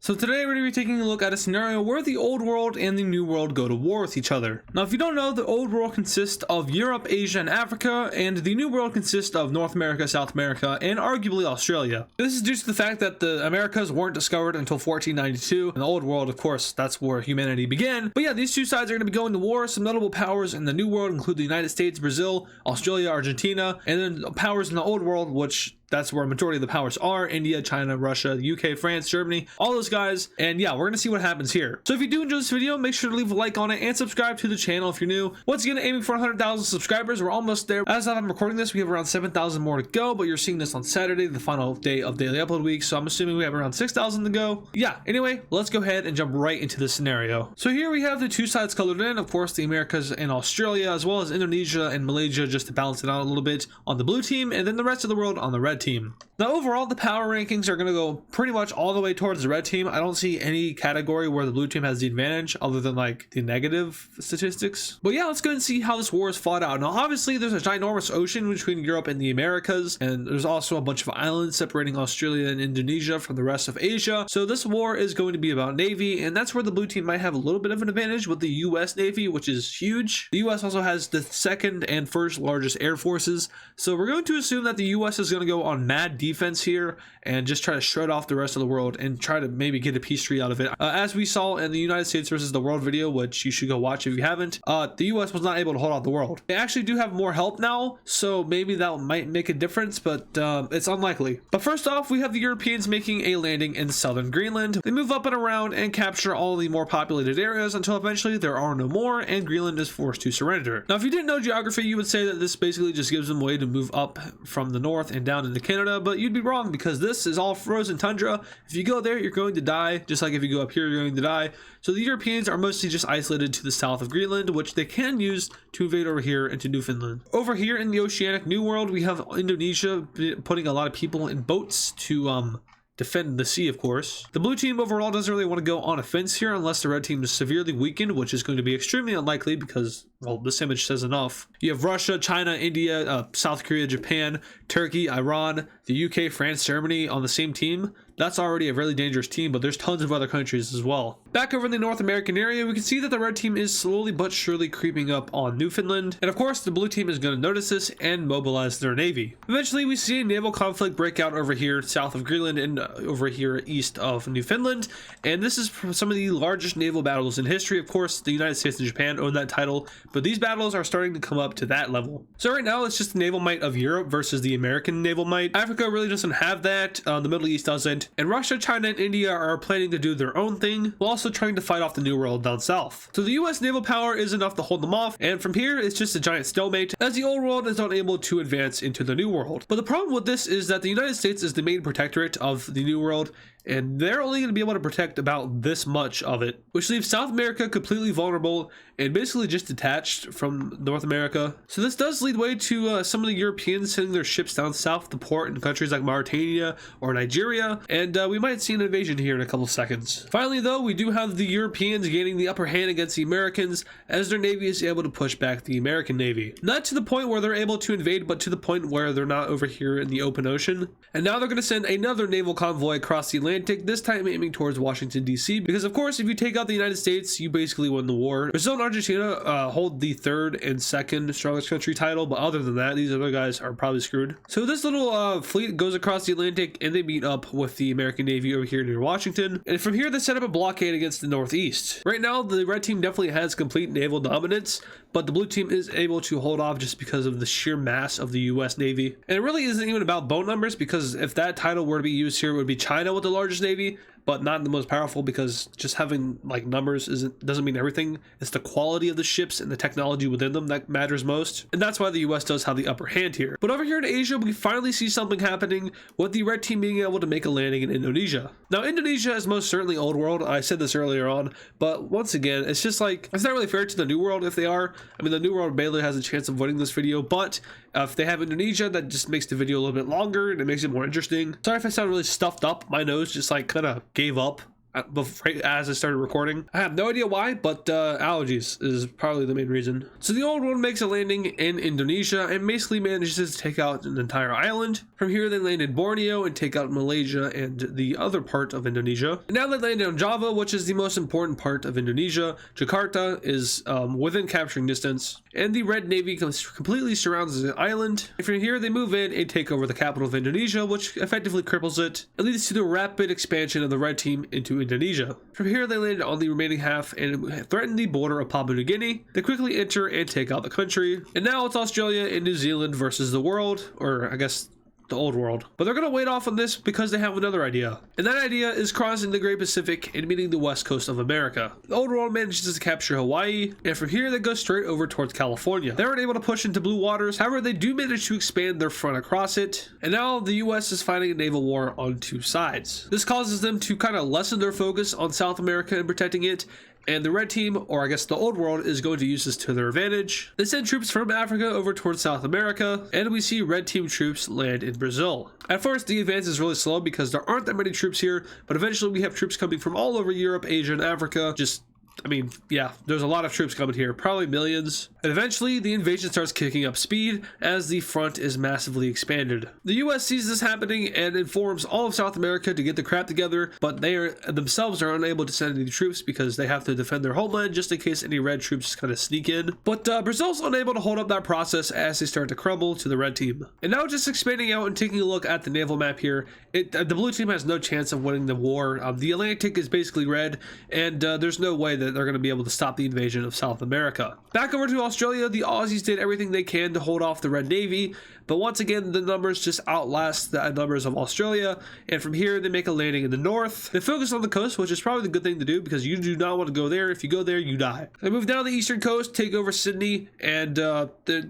So today we're going to be taking a look at a scenario where the old world and the new world go to war with each other. Now if you don't know, the old world consists of Europe, Asia, and Africa, and the new world consists of North America, South America, and arguably Australia. This is due to the fact that the Americas weren't discovered until 1492, and the old world, of course, that's where humanity began. But yeah, these two sides are going to be going to war. Some notable powers in the new world include the United States, Brazil, Australia, Argentina, and then powers in the old world, which that's where a majority of the powers are: India, China, Russia, the UK, France, Germany, all those guys. And yeah, we're gonna see what happens here. So if you do enjoy this video, make sure to leave a like on it and subscribe to the channel if you're new. Once again, aiming for 100,000 subscribers. We're almost there. As I'm recording this, we have around 7,000 more to go, but you're seeing this on Saturday, the final day of daily upload week, so I'm assuming we have around 6,000 to go. Yeah, anyway, let's go ahead and jump right into this scenario. So here we have the two sides colored in, of course, the Americas and Australia, as well as Indonesia and Malaysia, just to balance it out a little bit on the blue team, and then the rest of the world on the red team. Now overall, the power rankings are going to go pretty much all the way towards the red team. I don't see any category where the blue team has the advantage other than like the negative statistics. But yeah, let's go and see how this war is fought out. Now obviously there's a ginormous ocean between Europe and the Americas, and there's also a bunch of islands separating Australia and Indonesia from the rest of Asia. So this war is going to be about Navy, and that's where the blue team might have a little bit of an advantage with the US Navy, which is huge. The US also has the second and first largest air forces, so we're going to assume that the US is going to go on mad defense here and just try to shred off the rest of the world and try to maybe get a peace treaty out of it. As we saw in the United States versus the world video, which you should go watch if you haven't, the US was not able to hold out the world. They actually do have more help now, so maybe that might make a difference, but it's unlikely. But first off, we have the Europeans making a landing in southern Greenland. They move up and around and capture all the more populated areas until eventually there are no more and Greenland is forced to surrender. Now if you didn't know geography, you would say that this basically just gives them a way to move up from the north and down into Canada, but you'd be wrong because this is all frozen tundra. If you go there, you're going to die, just like if you go up here, you're going to die. So the Europeans are mostly just isolated to the south of Greenland, which they can use to invade over here into Newfoundland. Over here in the oceanic New World, we have Indonesia putting a lot of people in boats to defend the sea, of course. The blue team overall doesn't really want to go on offense here unless the red team is severely weakened, which is going to be extremely unlikely because, well, this image says enough. You have Russia, China, India, South Korea, Japan, Turkey, Iran, the UK, France, Germany on the same team. That's already a really dangerous team, but there's tons of other countries as well. Back over in the North American area, we can see that the red team is slowly but surely creeping up on Newfoundland. And of course, the blue team is going to notice this and mobilize their navy. Eventually, we see a naval conflict break out over here south of Greenland and over here east of Newfoundland. And this is some of the largest naval battles in history. Of course, the United States and Japan own that title, but these battles are starting to come up to that level. So right now, it's just the naval might of Europe versus the American naval might. Africa really doesn't have that. The Middle East doesn't. And Russia, China, and India are planning to do their own thing while also trying to fight off the New World down south. So the US naval power is enough to hold them off, and from here it's just a giant stalemate as the old world is not able to advance into the New World. But the problem with this is that the United States is the main protectorate of the New World, and they're only going to be able to protect about this much of it, which leaves South America completely vulnerable and basically just detached from North America. So this does lead way to some of the Europeans sending their ships down south to port in countries like Mauritania or Nigeria, and we might see an invasion here in a couple seconds. Finally though, we do have the Europeans gaining the upper hand against the Americans as their navy is able to push back the American navy. Not to the point where they're able to invade, but to the point where they're not over here in the open ocean. And now they're going to send another naval convoy across the Atlantic, this time aiming towards Washington DC, because of course if you take out the United States, you basically win the war. Brazil and Argentina hold the third and second strongest country title, but other than that, these other guys are probably screwed. So this little fleet goes across the Atlantic and they meet up with the American Navy over here near Washington, and from here they set up a blockade against the Northeast. Right now the red team definitely has complete naval dominance, but the blue team is able to hold off just because of the sheer mass of the US Navy. And it really isn't even about boat numbers, because if that title were to be used here, it would be China with the largest navy, but not the most powerful, because just having like numbers doesn't mean everything. It's the quality of the ships and the technology within them that matters most, and that's why the US does have the upper hand here. But over here in Asia, we finally see something happening with the red team being able to make a landing in Indonesia. Now Indonesia is most certainly old world, I said this earlier on, but once again, it's just like, it's not really fair to the new world if they are. I mean, the new world barely has a chance of winning this video, but if they have Indonesia, that just makes the video a little bit longer and it makes it more interesting. Sorry if I sound really stuffed up. My nose just like kind of gave up right as I started recording. I have no idea why, but allergies is probably the main reason. So the old world makes a landing in Indonesia and basically manages to take out an entire island. From here they land in Borneo and take out Malaysia and the other part of Indonesia. And now they land on Java, which is the most important part of Indonesia. Jakarta is within capturing distance, and the Red Navy completely surrounds the island. And from here they move in and take over the capital of Indonesia, which effectively cripples it. It leads to the rapid expansion of the Red Team into Indonesia. From here they land on the remaining half and threaten the border of Papua New Guinea. They quickly enter and take out the country. And now it's Australia and New Zealand versus the world, or I guess the old world. But they're going to wait off on this because they have another idea. And that idea is crossing the Great Pacific and meeting the west coast of America. The old world manages to capture Hawaii, and from here they go straight over towards California. They weren't able to push into blue waters, however they do manage to expand their front across it. And now the US is fighting a naval war on two sides. This causes them to kind of lessen their focus on South America and protecting it. And the Red Team, or I guess the old world, is going to use this to their advantage. They send troops from Africa over towards South America, and we see Red Team troops land in Brazil. At first, the advance is really slow because there aren't that many troops here, but eventually we have troops coming from all over Europe, Asia, and Africa. There's a lot of troops coming here, probably millions. And eventually, the invasion starts kicking up speed as the front is massively expanded. The US sees this happening and informs all of South America to get the crap together, but they themselves are unable to send any troops because they have to defend their homeland just in case any red troops kind of sneak in. But Brazil's unable to hold up that process as they start to crumble to the Red Team. And now just expanding out and taking a look at the naval map here, the Blue Team has no chance of winning the war. The Atlantic is basically red, and there's no way that they're going to be able to stop the invasion of South America. Back over to Australia, the Aussies did everything they can to hold off the Red Navy, but once again the numbers just outlast the numbers of Australia, and from here they make a landing in the north. They focus on the coast, which is probably the good thing to do because you do not want to go there. If you go there, you die. They move down the eastern coast, take over Sydney, and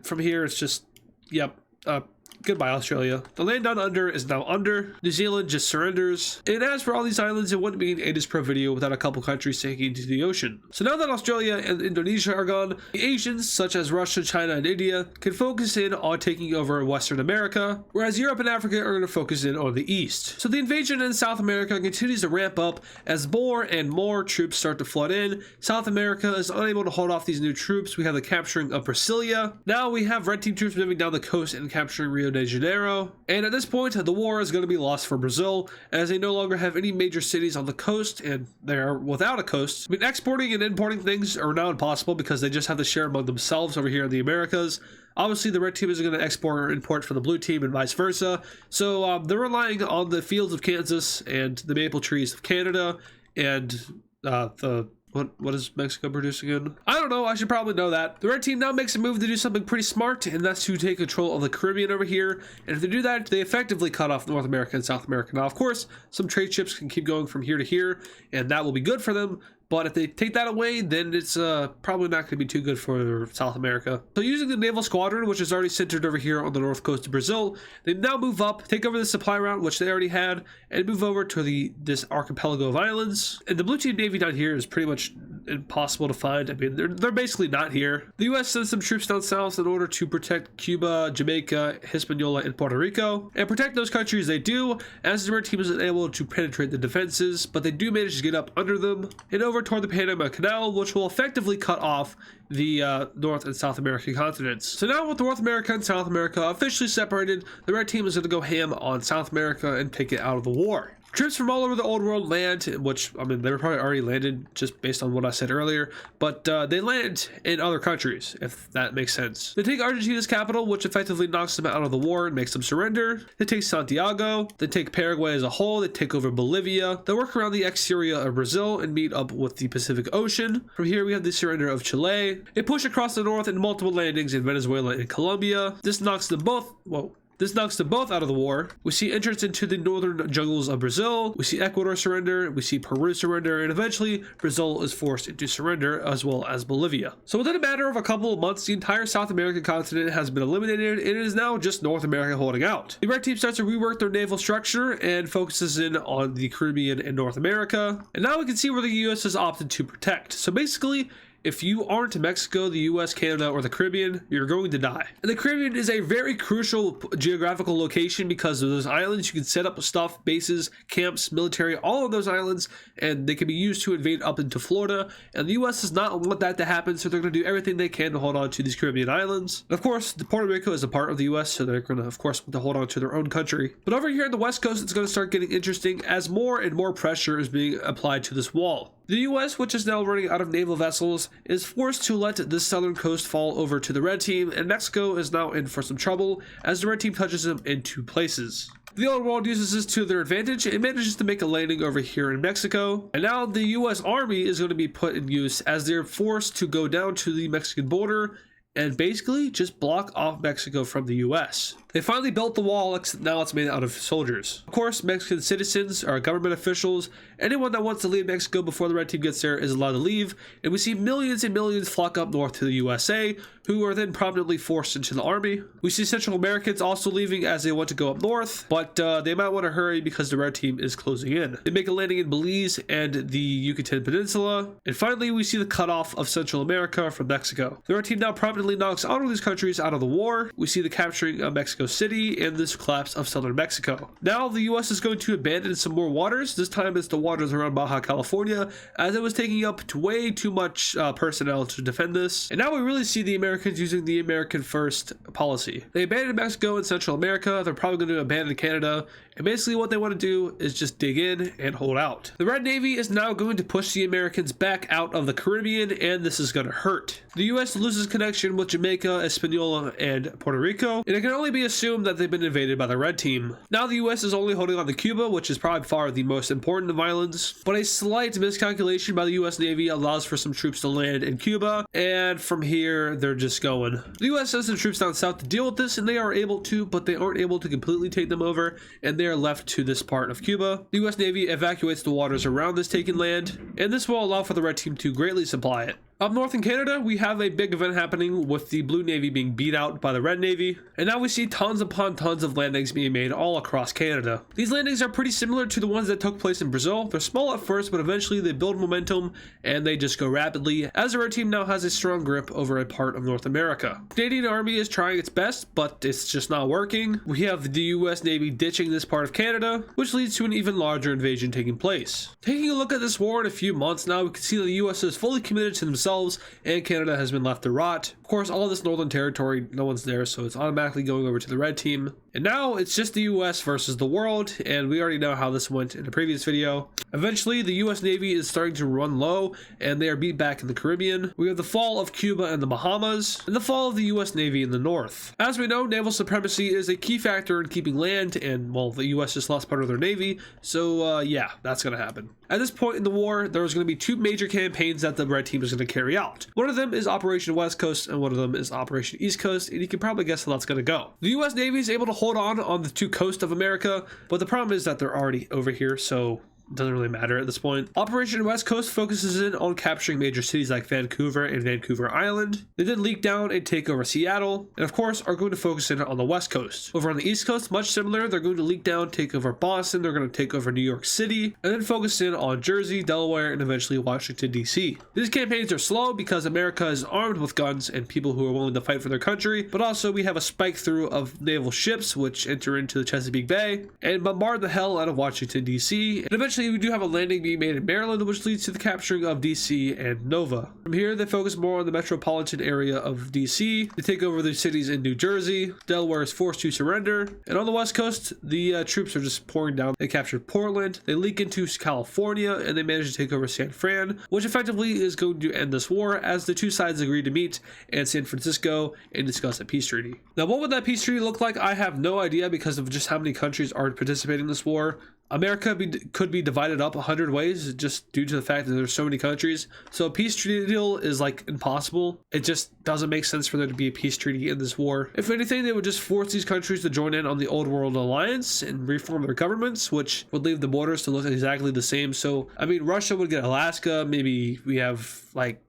from here it's just goodbye, Australia. The land down under is now under. New Zealand just surrenders. And as for all these islands, it wouldn't be an AdizzPro video without a couple countries sinking into the ocean. So now that Australia and Indonesia are gone, the Asians, such as Russia, China, and India, can focus in on taking over Western America, whereas Europe and Africa are going to focus in on the East. So the invasion in South America continues to ramp up as more and more troops start to flood in. South America is unable to hold off these new troops. We have the capturing of Brasilia. Now we have Red Team troops moving down the coast and capturing Rio de Janeiro, and at this point the war is going to be lost for Brazil as they no longer have any major cities on the coast and they're without a coast. I mean, exporting and importing things are now impossible because they just have to share among themselves over here in the Americas. Obviously the Red Team is going to export or import for the Blue Team and vice versa, so they're relying on the fields of Kansas and the maple trees of Canada and What is Mexico producing in? I don't know, I should probably know that. The Red Team now makes a move to do something pretty smart, and that's to take control of the Caribbean over here. And if they do that, they effectively cut off North America and South America. Now, of course, some trade ships can keep going from here to here, and that will be good for them. But if they take that away, then it's probably not going to be too good for South America. So using the naval squadron, which is already centered over here on the north coast of Brazil, they now move up, take over the supply route, which they already had, and move over to this archipelago of islands. And the Blue Team Navy down here is pretty much impossible to find. I mean, they're basically not here. The U.S. sends some troops down south in order to protect Cuba, Jamaica, Hispaniola, and Puerto Rico. And protect those countries they do, as the Red Team isn't able to penetrate the defenses, but they do manage to get up under them and over toward the Panama Canal, which will effectively cut off the North and South American continents. So now with North America and South America officially separated, the Red Team is going to go ham on South America and take it out of the war. Troops from all over the old world land, which, I mean, they were probably already landed just based on what I said earlier, but they land in other countries, if that makes sense. They take Argentina's capital, which effectively knocks them out of the war and makes them surrender. They take Santiago. They take Paraguay as a whole. They take over Bolivia. They work around the exterior of Brazil and meet up with the Pacific Ocean. From here, we have the surrender of Chile. They push across the north in multiple landings in Venezuela and Colombia. This knocks them both out of the war. We see entrance into the northern jungles of Brazil. We see Ecuador surrender. We see Peru surrender. And eventually, Brazil is forced into surrender, as well as Bolivia. So within a matter of a couple of months, the entire South American continent has been eliminated, and it is now just North America holding out. The Red Team starts to rework their naval structure and focuses in on the Caribbean and North America. And now we can see where the U.S. has opted to protect. So basically, if you aren't Mexico, the US, Canada, or the Caribbean, you're going to die. And the Caribbean is a very crucial geographical location because of those islands. You can set up stuff, bases, camps, military, all of those islands, and they can be used to invade up into Florida. And the US does not want that to happen, so they're going to do everything they can to hold on to these Caribbean islands. And of course, Puerto Rico is a part of the US, so they're going to, of course, want to hold on to their own country. But over here on the West Coast, it's going to start getting interesting as more and more pressure is being applied to this wall. The US, which is now running out of naval vessels, is forced to let this southern coast fall over to the red team, and Mexico is now in for some trouble as the red team touches them in 2 places. The old world uses this to their advantage and manages to make a landing over here in Mexico, and now the US Army is going to be put in use as they're forced to go down to the Mexican border and basically just block off Mexico from the US. They finally built the wall, except now it's made out of soldiers. Of course, Mexican citizens or government officials, anyone that wants to leave Mexico before the red team gets there is allowed to leave, and we see millions and millions flock up north to the USA, who are then prominently forced into the army. We see Central Americans also leaving as they want to go up north, but they might want to hurry because the red team is closing in. They make a landing in Belize and the Yucatan Peninsula, and finally we see the cutoff of Central America from Mexico. The red team now prominently knocks all of these countries out of the war. We see the capturing of Mexico City and this collapse of southern Mexico. Now the US is going to abandon some more waters. This time it's the waters around Baja California, as it was taking up way too much personnel to defend this. And now we really see the Americans using the American first policy. They abandoned Mexico and Central America. They're probably going to abandon Canada. And basically what they want to do is just dig in and hold out. The Red Navy is now going to push the Americans back out of the Caribbean, and this is going to hurt. The US loses connection with Jamaica, Hispaniola, and Puerto Rico, and it can only be assumed that they've been invaded by the Red Team. Now the US is only holding on to Cuba, which is probably far the most important of islands, but a slight miscalculation by the US Navy allows for some troops to land in Cuba, and from here they're just going. The US sends some troops down south to deal with this, and they are able to, but they aren't able to completely take them over, and they are left to this part of Cuba. The US Navy evacuates the waters around this taken land, and this will allow for the Red Team to greatly supply it. Up north in Canada, we have a big event happening with the Blue Navy being beat out by the Red Navy, and now we see tons upon tons of landings being made all across Canada. These landings are pretty similar to the ones that took place in Brazil. They're small at first, but eventually they build momentum and they just go rapidly, as the Red Team now has a strong grip over a part of North America. The Canadian Army is trying its best, but it's just not working. We have the US Navy ditching this part of Canada, which leads to an even larger invasion taking place. Taking a look at this war in a few months now, we can see that the US is fully committed to themselves, and Canada has been left to rot. Of course, all of this northern territory, no one's there, so it's automatically going over to the Red Team. And now it's just the US versus the world, and we already know how this went in a previous video. Eventually, the US Navy is starting to run low, and they are beat back in the Caribbean. We have the fall of Cuba and the Bahamas, and the fall of the US Navy in the north. As we know, naval supremacy is a key factor in keeping land, and well, the US just lost part of their navy, so yeah, that's going to happen. At this point in the war, there was going to be 2 major campaigns that the Red Team is going to carry out. One of them is Operation West Coast, and one of them is Operation East Coast, and you can probably guess how that's going to go. The US Navy is able to hold on the 2 coasts of America, but the problem is that they're already over here, so it doesn't really matter at this point. Operation West Coast focuses in on capturing major cities like Vancouver and Vancouver Island. They then leak down and take over Seattle, and of course are going to focus in on the West Coast. Over on the East Coast, much similar, they're going to leak down, take over Boston, they're going to take over New York City, and then focus in on Jersey, Delaware, and eventually Washington, D.C. These campaigns are slow because America is armed with guns and people who are willing to fight for their country, but also we have a spike through of naval ships which enter into the Chesapeake Bay and bombard the hell out of Washington, D.C., and eventually we do have a landing being made in Maryland, which leads to the capturing of DC and Nova. From here, they focus more on the metropolitan area of DC. They take over the cities in New Jersey. Delaware is forced to surrender. And on the West Coast, the troops are just pouring down. They captured Portland. They leak into California, and they manage to take over San Fran, which effectively is going to end this war, as the 2 sides agree to meet in San Francisco and discuss a peace treaty. Now, what would that peace treaty look like? I have no idea because of just how many countries are participating in this war. America could be divided up 100 ways just due to the fact that there's so many countries. So a peace treaty deal is like impossible. It just doesn't make sense for there to be a peace treaty in this war. If anything, they would just force these countries to join in on the Old World Alliance and reform their governments, which would leave the borders to look exactly the same. So, I mean, Russia would get Alaska. Maybe we have like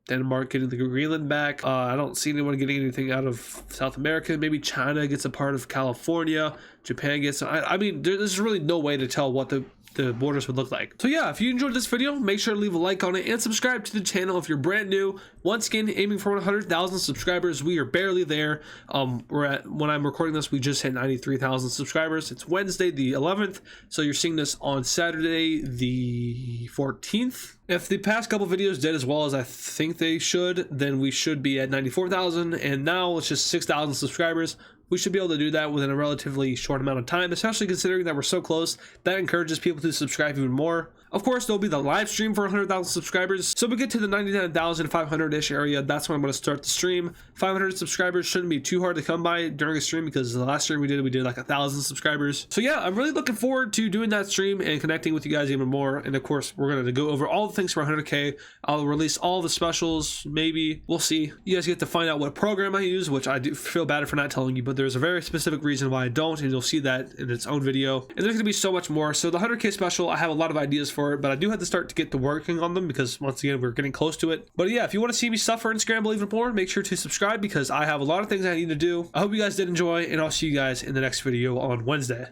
Denmark getting the Greenland back. I don't see anyone getting anything out of South America. Maybe China gets a part of California. Japan gets... I mean, there's really no way to tell what the the borders would look like. So yeah, if you enjoyed this video, make sure to leave a like on it and subscribe to the channel if you're brand new. Once again, aiming for 100,000 subscribers. We are barely there. When I'm recording this, we just hit 93,000 subscribers. It's Wednesday the 11th, so you're seeing this on Saturday the 14th. If the past couple videos did as well as I think they should, then we should be at 94,000, and now it's just 6,000 subscribers. We should be able to do that within a relatively short amount of time, especially considering that we're so close. That encourages people to subscribe even more. Of course, there'll be the live stream for 100,000 subscribers. So we get to the 99,500-ish area. That's when I'm going to start the stream. 500 subscribers shouldn't be too hard to come by during a stream, because the last stream we did like 1,000 subscribers. So yeah, I'm really looking forward to doing that stream and connecting with you guys even more. And of course, we're going to go over all the things for 100K. I'll release all the specials, maybe. We'll see. You guys get to find out what program I use, which I do feel bad for not telling you, but there's a very specific reason why I don't, and you'll see that in its own video. And there's going to be so much more. So the 100K special, I have a lot of ideas for it, but I do have to start to get to working on them, because once again, we're getting close to it. But yeah, if you want to see me suffer and scramble even more, make sure to subscribe, because I have a lot of things I need to do. I hope you guys did enjoy, and I'll see you guys in the next video on Wednesday.